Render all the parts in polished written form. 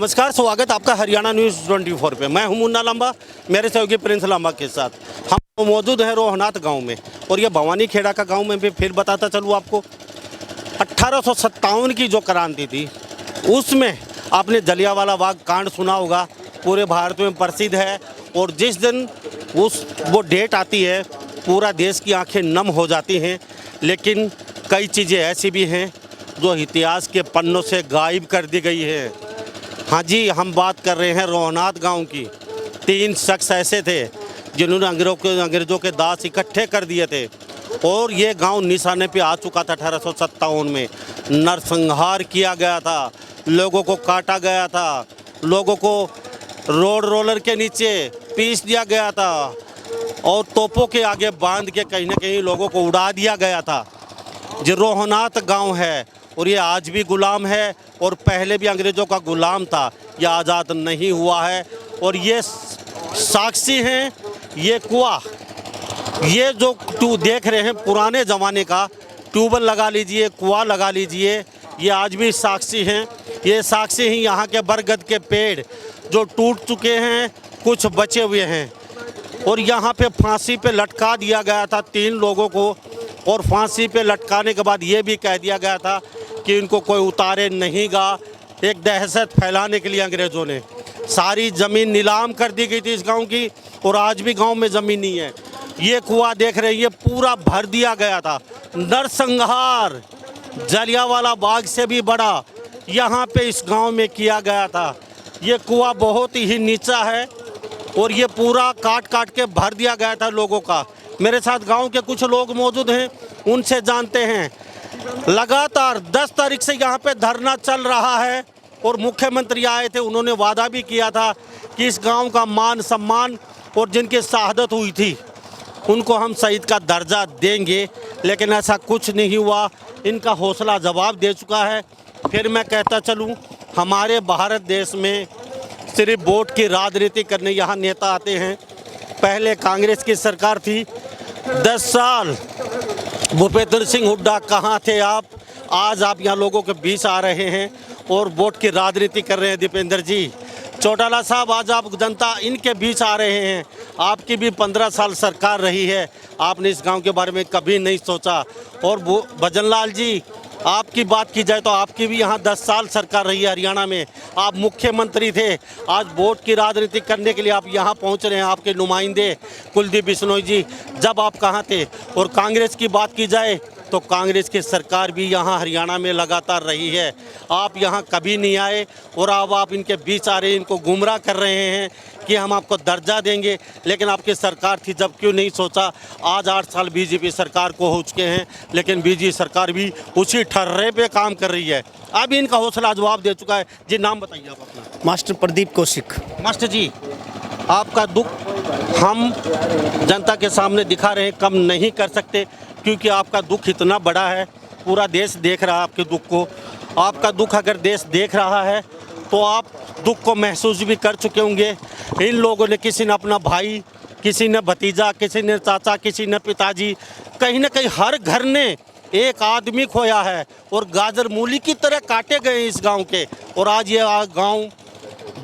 नमस्कार, स्वागत आपका हरियाणा न्यूज़ 24 पे। मैं हूं मुन्ना लांबा, मेरे सहयोगी प्रिंस लांबा के साथ। हम मौजूद हैं रोहनाथ गांव में और ये भवानी खेड़ा का गांव में भी फिर बताता चलूँ आपको। 1857 की जो क्रांति थी उसमें आपने जलियांवाला बाग कांड सुना होगा, पूरे भारत में प्रसिद्ध है। और जिस दिन वो डेट आती है पूरा देश की आंखें नम हो जाती हैं। लेकिन कई चीज़ें ऐसी भी हैं जो इतिहास के पन्नों से गायब कर दी गई है। हाँ जी, हम बात कर रहे हैं रोहनाथ गांव की। 3 शख्स ऐसे थे जिन्होंने अंग्रेज़ों के दास इकट्ठे कर दिए थे और ये गांव निशाने पे आ चुका था। 1857 में नरसंहार किया गया था, लोगों को काटा गया था, लोगों को रोड रोलर के नीचे पीस दिया गया था और तोपों के आगे बांध के कहीं ना कहीं लोगों को उड़ा दिया गया था। जो रोहनाथ गांव है और ये आज भी गुलाम है और पहले भी अंग्रेज़ों का गुलाम था, ये आज़ाद नहीं हुआ है। और ये साक्षी हैं, ये कुआं, ये जो देख रहे हैं पुराने ज़माने का ट्यूबवेल लगा लीजिए, कुआं लगा लीजिए, ये आज भी साक्षी हैं। ये साक्षी ही यहाँ के बरगद के पेड़ जो टूट चुके हैं, कुछ बचे हुए हैं। और यहाँ पे फांसी पे लटका दिया गया था 3 लोगों को और फांसी पे लटकाने के बाद ये भी कह दिया गया था कि इनको कोई उतारे नहीं गा। एक दहशत फैलाने के लिए अंग्रेज़ों ने सारी ज़मीन नीलाम कर दी गई थी इस गांव की और आज भी गांव में ज़मीन नहीं है। ये कुआं देख रहे हैं, ये पूरा भर दिया गया था। नरसंहार जलियांवाला बाग से भी बड़ा यहाँ पे इस गांव में किया गया था। ये कुआं बहुत ही नीचा है और ये पूरा काट काट के भर दिया गया था लोगों का। मेरे साथ गांव के कुछ लोग मौजूद हैं, उनसे जानते हैं। लगातार 10 तारीख से यहाँ पे धरना चल रहा है और मुख्यमंत्री आए थे, उन्होंने वादा भी किया था कि इस गांव का मान सम्मान और जिनकी शहादत हुई थी उनको हम शहीद का दर्जा देंगे, लेकिन ऐसा कुछ नहीं हुआ। इनका हौसला जवाब दे चुका है। फिर मैं कहता चलूँ, हमारे भारत देश में सिर्फ वोट की राजनीति करने यहाँ नेता आते हैं। पहले कांग्रेस की सरकार थी, 10 साल भूपेंद्र सिंह हुड्डा कहाँ थे आप? आज आप यहाँ लोगों के बीच आ रहे हैं और वोट की राजनीति कर रहे हैं। दीपेंद्र जी, चौटाला साहब, आज आप जनता इनके बीच आ रहे हैं। आपकी भी 15 साल सरकार रही है, आपने इस गांव के बारे में कभी नहीं सोचा। और वो भजनलाल जी, आपकी बात की जाए तो आपकी भी यहाँ 10 साल सरकार रही है हरियाणा में, आप मुख्यमंत्री थे। आज वोट की राजनीति करने के लिए आप यहाँ पहुँच रहे हैं। आपके नुमाइंदे कुलदीप बिश्नोई जी, जब आप कहाँ थे? और कांग्रेस की बात की जाए तो कांग्रेस की सरकार भी यहाँ हरियाणा में लगातार रही है, आप यहाँ कभी नहीं आए और अब आप इनके बीच आ रहे हैं, इनको गुमराह कर रहे हैं कि हम आपको दर्जा देंगे। लेकिन आपकी सरकार थी जब, क्यों नहीं सोचा? आज 8 साल बीजेपी सरकार को हो चुके हैं, लेकिन बीजेपी सरकार भी उसी ठर्रे पे काम कर रही है। अब इनका हौसला जवाब दे चुका है। जी, नाम बताइए आप अपना। मास्टर प्रदीप कौशिक। मास्टर जी, आपका दुख हम जनता के सामने दिखा रहे हैं, कम नहीं कर सकते क्योंकि आपका दुख इतना बड़ा है, पूरा देश देख रहा है आपके दुख को। आपका दुख अगर देश देख रहा है तो आप दुख को महसूस भी कर चुके होंगे। इन लोगों ने, किसी ने अपना भाई, किसी ने भतीजा, किसी ने चाचा, किसी ने पिताजी, कहीं ना कहीं हर घर ने एक आदमी खोया है और गाजर मूली की तरह काटे गए इस गांव के। और आज ये गांव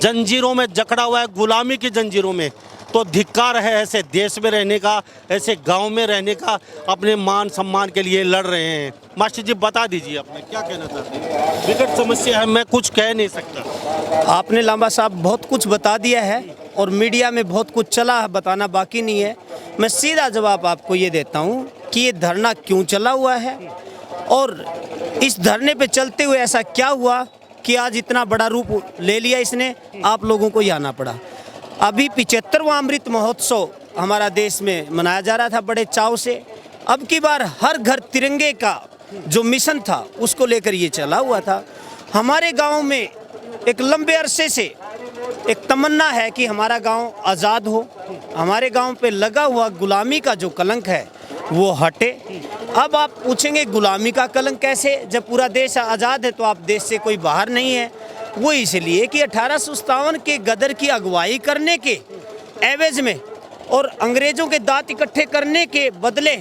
जंजीरों में जकड़ा हुआ है, गुलामी की जंजीरों में। तो धिक्कार है ऐसे देश में रहने का, ऐसे गांव में रहने का, अपने मान सम्मान के लिए लड़ रहे हैं। मास्टर जी, बता दीजिए आपने क्या कहना चाहते हैं? विकट समस्या है, मैं कुछ कह नहीं सकता। आपने लांबा साहब बहुत कुछ बता दिया है और मीडिया में बहुत कुछ चला है, बताना बाकी नहीं है। मैं सीधा जवाब आपको ये देता हूँ कि ये धरना क्यों चला हुआ है और इस धरने पे चलते हुए ऐसा क्या हुआ कि आज इतना बड़ा रूप ले लिया इसने, आप लोगों को ये आना पड़ा। अभी 75वां अमृत महोत्सव हमारा देश में मनाया जा रहा था बड़े चाव से। अब की बार हर घर तिरंगे का जो मिशन था उसको लेकर ये चला हुआ था। हमारे गांव में एक लंबे अरसे से एक तमन्ना है कि हमारा गांव आज़ाद हो, हमारे गांव पे लगा हुआ गुलामी का जो कलंक है वो हटे। अब आप पूछेंगे गुलामी का कलंक कैसे, जब पूरा देश आज़ाद है तो आप देश से कोई बाहर नहीं है। वो इसलिए कि 1857 के गदर की अगुवाई करने के एवज में और अंग्रेज़ों के दांत इकट्ठे करने के बदले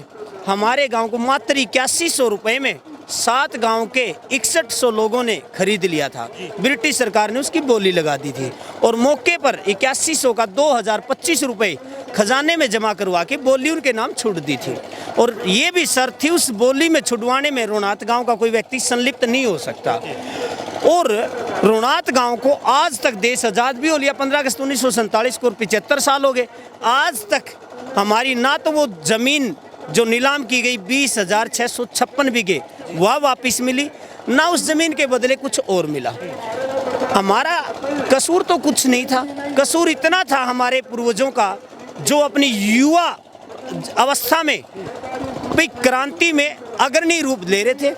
हमारे गांव को मात्र 8100 रुपये में 7 गांव के 6100 लोगों ने खरीद लिया था। ब्रिटिश सरकार ने उसकी बोली लगा दी थी और मौके पर 8100 का 2025 रुपए खजाने में जमा करवा के बोली उनके नाम छूट दी थी। और ये भी शर्त थी उस बोली में छुड़वाने में रोनात गांव का कोई व्यक्ति संलिप्त नहीं हो सकता। और रोनात गांव को आज तक देश आज़ाद भी हो लिया 15 अगस्त 1947 को, 75 साल हो गए, आज तक हमारी ना तो वो ज़मीन जो नीलाम की गई 20,656 बीघे वह वापस मिली, ना उस ज़मीन के बदले कुछ और मिला। हमारा कसूर तो कुछ नहीं था, कसूर इतना था हमारे पूर्वजों का जो अपनी युवा अवस्था में भाई क्रांति में अग्रणी रूप ले रहे थे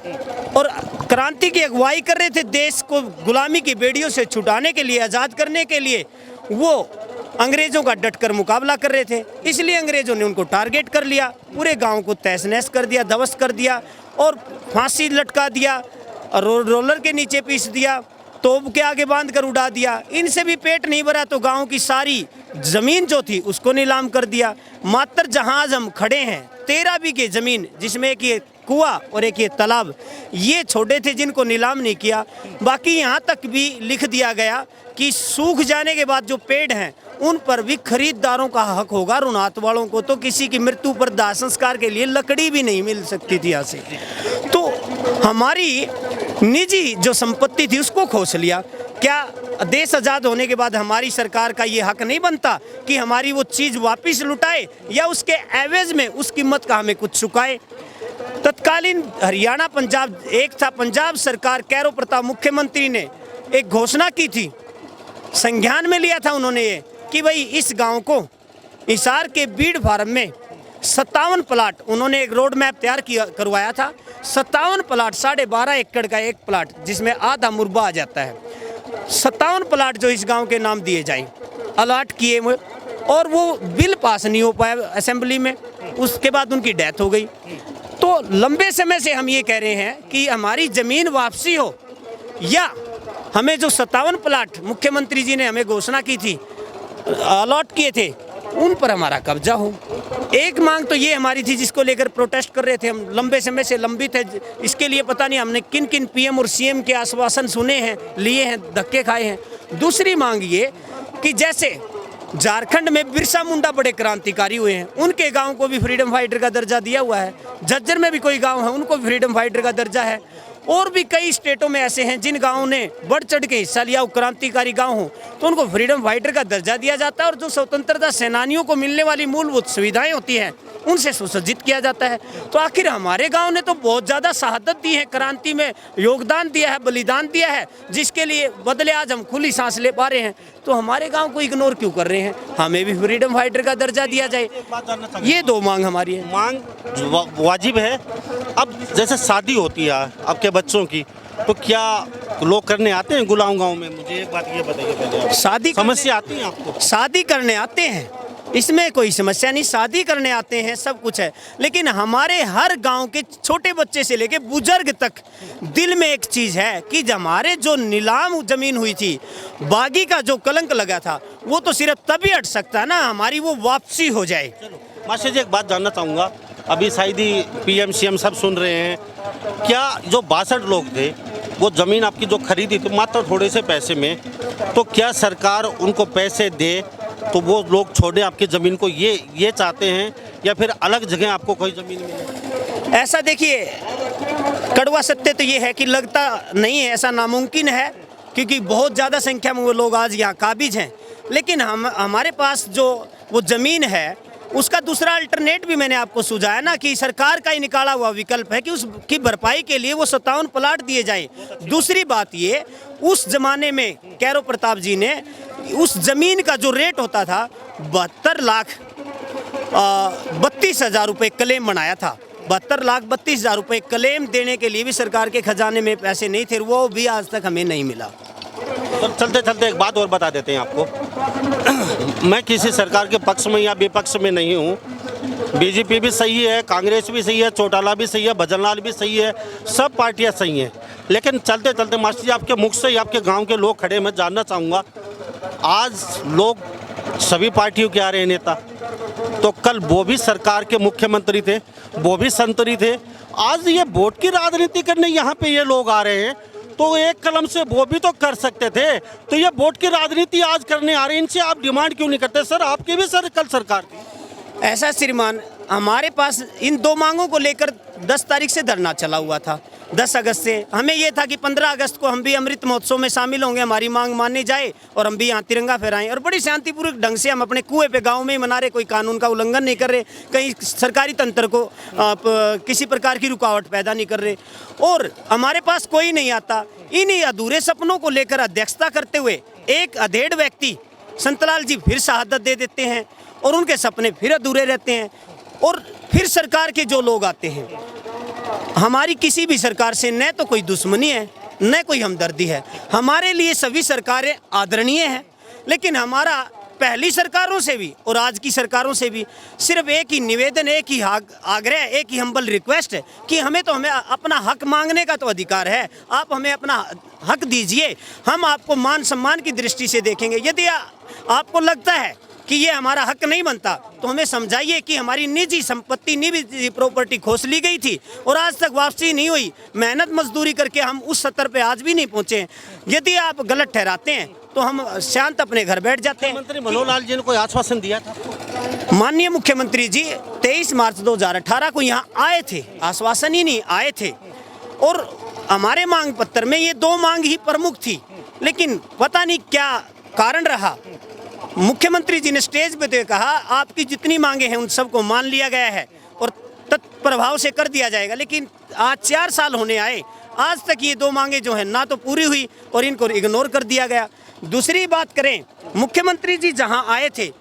और क्रांति की अगुवाई कर रहे थे। देश को गुलामी की बेड़ियों से छुड़ाने के लिए, आज़ाद करने के लिए वो अंग्रेज़ों का डटकर मुकाबला कर रहे थे। इसलिए अंग्रेज़ों ने उनको टारगेट कर लिया, पूरे गांव को तहस नहस कर दिया, ध्वस्त कर दिया और फांसी लटका दिया, रोलर के नीचे पीस दिया, तोप के आगे बांध कर उड़ा दिया। इनसे भी पेट नहीं भरा तो गांव की सारी ज़मीन जो थी उसको नीलाम कर दिया। मात्र जहां आज हम खड़े हैं 13 बीघे ज़मीन, जिसमें एक ये कुआं और एक ये तालाब, ये छोटे थे जिनको नीलाम नहीं किया। बाकी यहाँ तक भी लिख दिया गया कि सूख जाने के बाद जो पेड़ हैं उन पर भी खरीदारों का हक होगा। रोनात वालों को तो किसी की मृत्यु पर दाह संस्कार के लिए लकड़ी भी नहीं मिल सकती थी यहाँ से। तो हमारी निजी जो संपत्ति थी उसको खोस लिया। क्या देश आज़ाद होने के बाद हमारी सरकार का ये हक नहीं बनता कि हमारी वो चीज़ वापस लुटाए या उसके एवज में उस कीमत का हमें कुछ चुकाए? तत्कालीन हरियाणा पंजाब एक था, पंजाब सरकार कैरो प्रताप मुख्यमंत्री ने एक घोषणा की थी, संज्ञान में लिया था उन्होंने ये कि भाई इस गांव को हिसार के बीड़ फार्म में 57 प्लाट, उन्होंने एक रोड मैप तैयार किया करवाया था। 57 प्लाट, 12.5 एकड़ का एक प्लाट जिसमें आधा मुरबा आ जाता है, 57 प्लाट जो इस गांव के नाम दिए जाए अलाट किए हुए, और वो बिल पास नहीं हो पाया असेंबली में। उसके बाद उनकी डेथ हो गई। तो लंबे समय से हम ये कह रहे हैं कि हमारी ज़मीन वापसी हो या हमें जो 57 प्लाट मुख्यमंत्री जी ने हमें घोषणा की थी, अलॉट किए थे, उन पर हमारा कब्जा हो। एक मांग तो ये हमारी थी जिसको लेकर प्रोटेस्ट कर रहे थे हम, लंबे समय से लंबित है। इसके लिए पता नहीं हमने किन किन पीएम और सीएम के आश्वासन सुने हैं, लिए हैं, धक्के खाए हैं। दूसरी मांग ये कि जैसे झारखंड में बिरसा मुंडा बड़े क्रांतिकारी हुए हैं, उनके गांव को भी फ्रीडम फाइटर का दर्जा दिया हुआ है। झज्जर में भी कोई गांव है उनको फ्रीडम फाइटर का दर्जा है। और भी कई स्टेटों में ऐसे हैं जिन गांवों ने बढ़ चढ़ के हिस्सा लिया, क्रांतिकारी गांव हो तो उनको फ्रीडम फाइटर का दर्जा दिया जाता है और जो स्वतंत्रता सेनानियों को मिलने वाली मूलभूत सुविधाएं होती हैं उनसे सुसज्जित किया जाता है। तो आखिर हमारे गांव ने तो बहुत ज़्यादा शहादत दी है, क्रांति में योगदान दिया है, बलिदान दिया है, जिसके लिए बदले आज हम खुली सांस ले पा रहे हैं। तो हमारे गांव को इग्नोर क्यों कर रहे हैं? हमें भी फ्रीडम फाइटर का दर्जा दिया जाए। ये दो मांग हमारी है। मांग वाजिब है। अब जैसे शादी होती है आपके बच्चों की, तो क्या लोग करने आते हैं गुलाम गांव में? मुझे एक बात ये बताइए पहले। शादी समस्या आती है आपको? शादी करने आते हैं, इसमें कोई समस्या नहीं, शादी करने आते हैं, सब कुछ है। लेकिन हमारे हर गांव के छोटे बच्चे से लेके बुजुर्ग तक दिल में एक चीज़ है कि हमारे जो नीलाम ज़मीन हुई थी, बागी का जो कलंक लगा था, वो तो सिर्फ तभी हट सकता है ना हमारी वो वापसी हो जाए। मास्टर जी एक बात जानना चाहूँगा, अभी शायद ही पीएम सीएम सब सुन रहे हैं, क्या जो 62 लोग थे वो ज़मीन आपकी जो खरीदी थी मात्र थोड़े से पैसे में, तो क्या सरकार उनको पैसे दे तो वो लोग छोड़े आपकी ज़मीन को, ये चाहते हैं या फिर अलग जगह आपको कोई ज़मीन मिले? ऐसा देखिए, कड़वा सत्य तो ये है कि लगता नहीं है, ऐसा नामुमकिन है क्योंकि बहुत ज़्यादा संख्या में वो लोग आज यहाँ काबिज हैं। लेकिन हमारे पास जो वो ज़मीन है उसका दूसरा अल्टरनेट भी मैंने आपको सुझाया ना कि सरकार का ही निकाला हुआ विकल्प है कि उसकी भरपाई के लिए वो 57 प्लाट दिए जाएं। दूसरी बात ये, उस ज़माने में कैरो प्रताप जी ने उस ज़मीन का जो रेट होता था 72,32,000 रुपये क्लेम बनाया था। 72,32,000 रुपये क्लेम देने के लिए भी सरकार के खजाने में पैसे नहीं थे, वो भी आज तक हमें नहीं मिला। तो चलते चलते एक बात और बता देते हैं आपको। मैं किसी सरकार के पक्ष में या विपक्ष में नहीं हूँ। बीजेपी भी सही है, कांग्रेस भी सही है, चौटाला भी सही है, भजनलाल भी सही है, सब पार्टियाँ सही हैं। लेकिन चलते चलते मास्टर जी आपके मुख से, आपके गांव के लोग खड़े, मैं जानना चाहूँगा, आज लोग सभी पार्टियों के आ रहे हैं नेता, तो कल वो भी सरकार के मुख्यमंत्री थे, वो भी संतरी थे। आज ये वोट की राजनीति करने यहाँ पे ये लोग आ रहे हैं, तो एक कलम से वो भी तो कर सकते थे। तो ये वोट की राजनीति आज करने आ रहे हैं, इनसे आप डिमांड क्यों नहीं करते? सर आपकी भी सर कल सरकार थी। ऐसा श्रीमान, हमारे पास इन दो मांगों को लेकर 10 तारीख से धरना चला हुआ था। 10 अगस्त से हमें ये था कि 15 अगस्त को हम भी अमृत महोत्सव में शामिल होंगे, हमारी मांग मानी जाए और हम भी यहाँ तिरंगा फहराएं। और बड़ी शांतिपूर्वक ढंग से हम अपने कुएं पे गांव में ही मना रहे, कोई कानून का उल्लंघन नहीं कर रहे, कहीं सरकारी तंत्र को किसी प्रकार की रुकावट पैदा नहीं कर रहे। और हमारे पास कोई नहीं आता। इन्हीं अधूरे सपनों को लेकर अध्यक्षता करते हुए एक अधेड़ व्यक्ति संतलाल जी फिर शहादत दे देते हैं और उनके सपने फिर अधूरे रहते हैं। और फिर सरकार के जो लोग आते हैं, हमारी किसी भी सरकार से न तो कोई दुश्मनी है न कोई हमदर्दी है। हमारे लिए सभी सरकारें आदरणीय हैं, लेकिन हमारा पहली सरकारों से भी और आज की सरकारों से भी सिर्फ एक ही निवेदन, एक ही आग्रह, एक ही हम्बल रिक्वेस्ट है कि हमें अपना हक मांगने का तो अधिकार है। आप हमें अपना हक दीजिए, हम आपको मान सम्मान की दृष्टि से देखेंगे। यदि आपको लगता है कि ये हमारा हक नहीं बनता तो हमें समझाइए कि हमारी निजी संपत्ति, निजी प्रॉपर्टी खोस ली गई थी और आज तक वापसी नहीं हुई। मेहनत मजदूरी करके हम उस स्तर पे आज भी नहीं पहुंचे। यदि आप गलत ठहराते हैं तो हम शांत अपने घर बैठ जाते हैं। मुख्यमंत्री मनोहर लाल जी ने कोई आश्वासन दिया था? माननीय मुख्यमंत्री जी 23 मार्च 2018 को यहाँ आए थे, आश्वासन ही नहीं आए थे। और हमारे मांग पत्र में ये 2 मांग ही प्रमुख थी, लेकिन पता नहीं क्या कारण रहा। मुख्यमंत्री जी ने स्टेज पे तो कहा आपकी जितनी मांगे हैं उन सबको मान लिया गया है और तत्प्रभाव से कर दिया जाएगा, लेकिन आज 4 साल होने आए, आज तक ये 2 मांगे जो हैं ना तो पूरी हुई और इनको इग्नोर कर दिया गया। दूसरी बात करें, मुख्यमंत्री जी जहां आए थे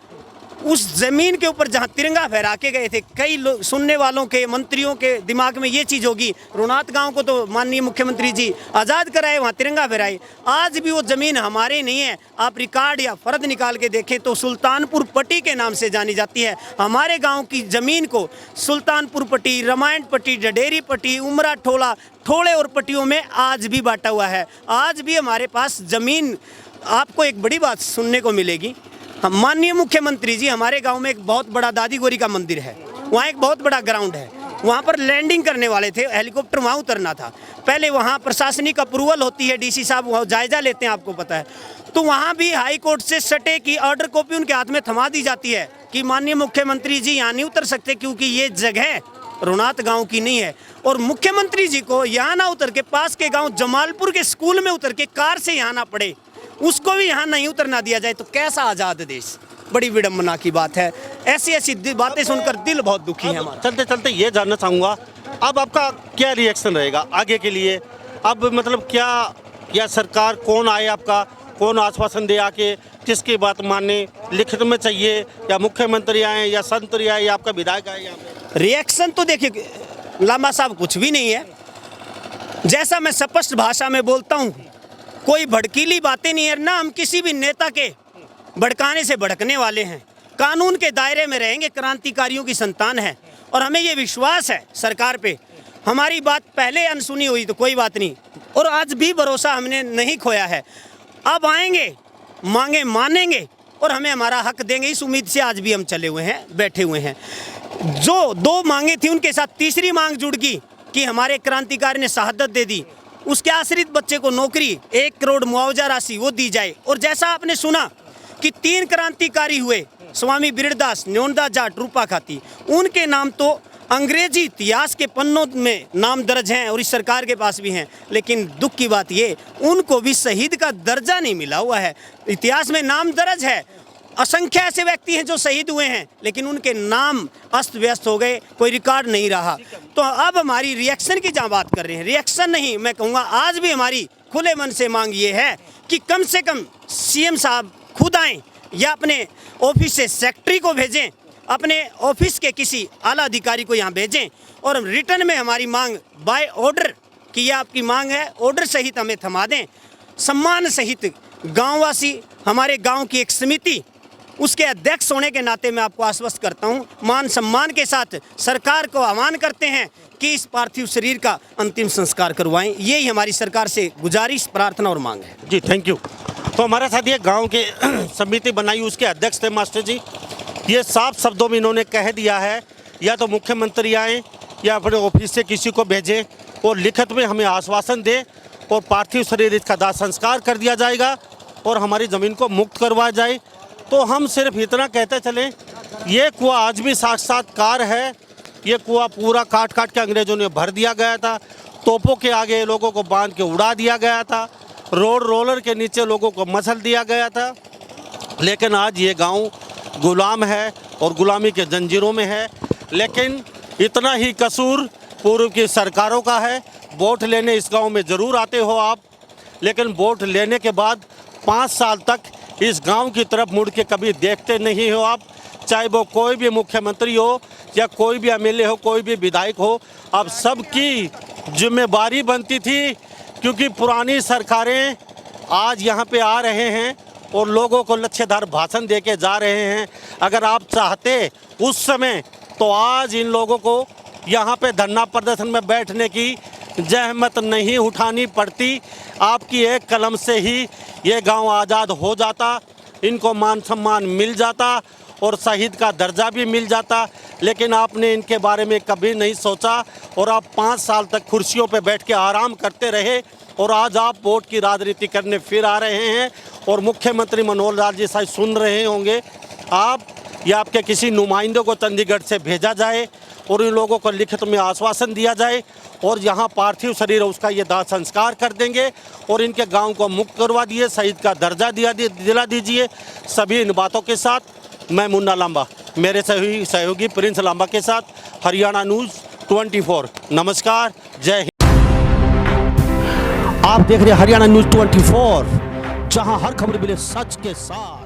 उस ज़मीन के ऊपर जहां तिरंगा फहरा के गए थे, कई लोग सुनने वालों के, मंत्रियों के दिमाग में ये चीज़ होगी रोनात गांव को तो माननीय मुख्यमंत्री जी आज़ाद कराए, वहां तिरंगा फहराए। आज भी वो ज़मीन हमारे नहीं है। आप रिकॉर्ड या फ़र्द निकाल के देखें तो सुल्तानपुर पट्टी के नाम से जानी जाती है। हमारे गाँव की ज़मीन को सुल्तानपुर पट्टी, रामायण पट्टी, डडेरी पट्टी, उमरा ठोला, ठोले और पट्टियों में आज भी बांटा हुआ है। आज भी हमारे पास ज़मीन। आपको एक बड़ी बात सुनने को मिलेगी, हम माननीय मुख्यमंत्री जी, हमारे गांव में एक बहुत बड़ा दादी गोरी का मंदिर है, वहाँ एक बहुत बड़ा ग्राउंड है, वहाँ पर लैंडिंग करने वाले थे, हेलीकॉप्टर वहाँ उतरना था। पहले वहाँ प्रशासनिक अप्रूवल होती है, डीसी साहब वहाँ जायजा लेते हैं, आपको पता है। तो वहाँ भी हाई कोर्ट से सटे की ऑर्डर कॉपी उनके हाथ में थमा दी जाती है कि माननीय मुख्यमंत्री जी यहाँ नहीं उतर सकते क्योंकि ये जगह रोनात गांव की नहीं है। और मुख्यमंत्री जी को यहाँ ना उतर के पास के गाँव जमालपुर के स्कूल में उतर के कार से यहाँ ना पड़े, उसको भी यहाँ नहीं उतरना दिया जाए, तो कैसा आज़ाद देश। बड़ी विडम्बना की बात है। ऐसी ऐसी बातें सुनकर दिल बहुत दुखी है हमारा। चलते चलते ये जानना चाहूँगा, अब आपका क्या रिएक्शन रहेगा आगे के लिए? अब मतलब क्या सरकार कौन आए, आपका कौन आश्वासन दे आके, किसकी बात मानने, लिखित में चाहिए या मुख्यमंत्री आए या संतरी आए या आपका विधायक आए? यहाँ पे रिएक्शन तो देखिए लामा साहब कुछ भी नहीं है। जैसा मैं स्पष्ट भाषा में बोलता हूँ, कोई भड़कीली बातें नहीं है, ना हम किसी भी नेता के भड़काने से भड़कने वाले हैं। कानून के दायरे में रहेंगे, क्रांतिकारियों की संतान है और हमें ये विश्वास है सरकार पे। हमारी बात पहले अनसुनी हुई तो कोई बात नहीं, और आज भी भरोसा हमने नहीं खोया है। अब आएंगे, मांगे मानेंगे और हमें हमारा हक देंगे, इस उम्मीद से आज भी हम चले हुए हैं, बैठे हुए हैं। जो 2 मांगे थी उनके साथ तीसरी मांग जुड़ गई कि हमारे क्रांतिकारी ने शहादत दे दी, उसके आश्रित बच्चे को नौकरी, 1 करोड़ मुआवजा राशि वो दी जाए। और जैसा आपने सुना कि 3 क्रांतिकारी हुए, स्वामी बीरदास, न्योनदा जाट, रूपा खाती, उनके नाम तो अंग्रेजी इतिहास के पन्नों में नाम दर्ज हैं और इस सरकार के पास भी हैं, लेकिन दुख की बात ये उनको भी शहीद का दर्जा नहीं मिला हुआ है। इतिहास में नाम दर्ज है, असंख्य ऐसे व्यक्ति हैं जो शहीद हुए हैं, लेकिन उनके नाम अस्त व्यस्त हो गए, कोई रिकॉर्ड नहीं रहा। तो अब हमारी रिएक्शन की जहाँ बात कर रहे हैं, रिएक्शन नहीं, मैं कहूँगा आज भी हमारी खुले मन से मांग ये है कि कम से कम सीएम साहब खुद आएँ या अपने ऑफिस से सेक्रेटरी को भेजें, अपने ऑफिस के किसी आला अधिकारी को यहाँ भेजें और रिटर्न में हमारी मांग बाय ऑर्डर कि ये आपकी मांग है, ऑर्डर सहित हमें थमा दें। सम्मान सहित गाँववासी, हमारे गाँव की एक समिति, उसके अध्यक्ष होने के नाते मैं आपको आश्वस्त करता हूं, मान सम्मान के साथ सरकार को आह्वान करते हैं कि इस पार्थिव शरीर का अंतिम संस्कार करवाएं। यही हमारी सरकार से गुजारिश, प्रार्थना और मांग है। जी, थैंक यू। तो हमारे साथ ये गांव के समिति बनाई, उसके अध्यक्ष थे मास्टर जी। ये साफ शब्दों में इन्होंने कह दिया है, या तो मुख्यमंत्री आए या अपने ऑफिस से किसी को भेजें और लिखित में हमें आश्वासन दे और पार्थिव शरीर इसका दाह संस्कार कर दिया जाएगा और हमारी ज़मीन को मुक्त करवाया जाए। तो हम सिर्फ इतना कहते चलें, ये कुआं आज भी साक्षात्कार है। ये कुआं पूरा काट काट के अंग्रेज़ों ने भर दिया गया था, तोपों के आगे लोगों को बांध के उड़ा दिया गया था, रोड रोलर के नीचे लोगों को मसल दिया गया था। लेकिन आज ये गांव गुलाम है और गुलामी के जंजीरों में है। लेकिन इतना ही कसूर पूर्व की सरकारों का है। वोट लेने इस गांव में ज़रूर आते हो आप, लेकिन वोट लेने के बाद 5 साल तक इस गांव की तरफ मुड़ के कभी देखते नहीं हो आप। चाहे वो कोई भी मुख्यमंत्री हो या कोई भी एमएलए हो, कोई भी विधायक हो, अब सबकी जिम्मेदारी बनती थी, क्योंकि पुरानी सरकारें आज यहाँ पे आ रहे हैं और लोगों को लच्छेदार भाषण दे के जा रहे हैं। अगर आप चाहते उस समय, तो आज इन लोगों को यहाँ पे धरना प्रदर्शन में बैठने की जहमत नहीं उठानी पड़ती। आपकी एक कलम से ही ये गांव आज़ाद हो जाता, इनको मान सम्मान मिल जाता और शहीद का दर्जा भी मिल जाता। लेकिन आपने इनके बारे में कभी नहीं सोचा और आप 5 साल तक कुर्सियों पर बैठ के आराम करते रहे और आज आप वोट की राजनीति करने फिर आ रहे हैं। और मुख्यमंत्री मनोहर लाल जी शायद सुन रहे होंगे आप, या आपके किसी नुमाइंदों को चंडीगढ़ से भेजा जाए और इन लोगों को लिखित में आश्वासन दिया जाए और यहाँ पार्थिव शरीर उसका ये दाह संस्कार कर देंगे और इनके गांव को मुक्त करवा दिए, शहीद का दर्जा दिला दीजिए। सभी इन बातों के साथ मैं मुन्ना लांबा, मेरे सहयोगी प्रिंस लांबा के साथ, हरियाणा न्यूज़ 24। नमस्कार, जय हिंद। आप देख रहे हैं हरियाणा न्यूज़ 24, जहां हर खबर मिले सच के साथ।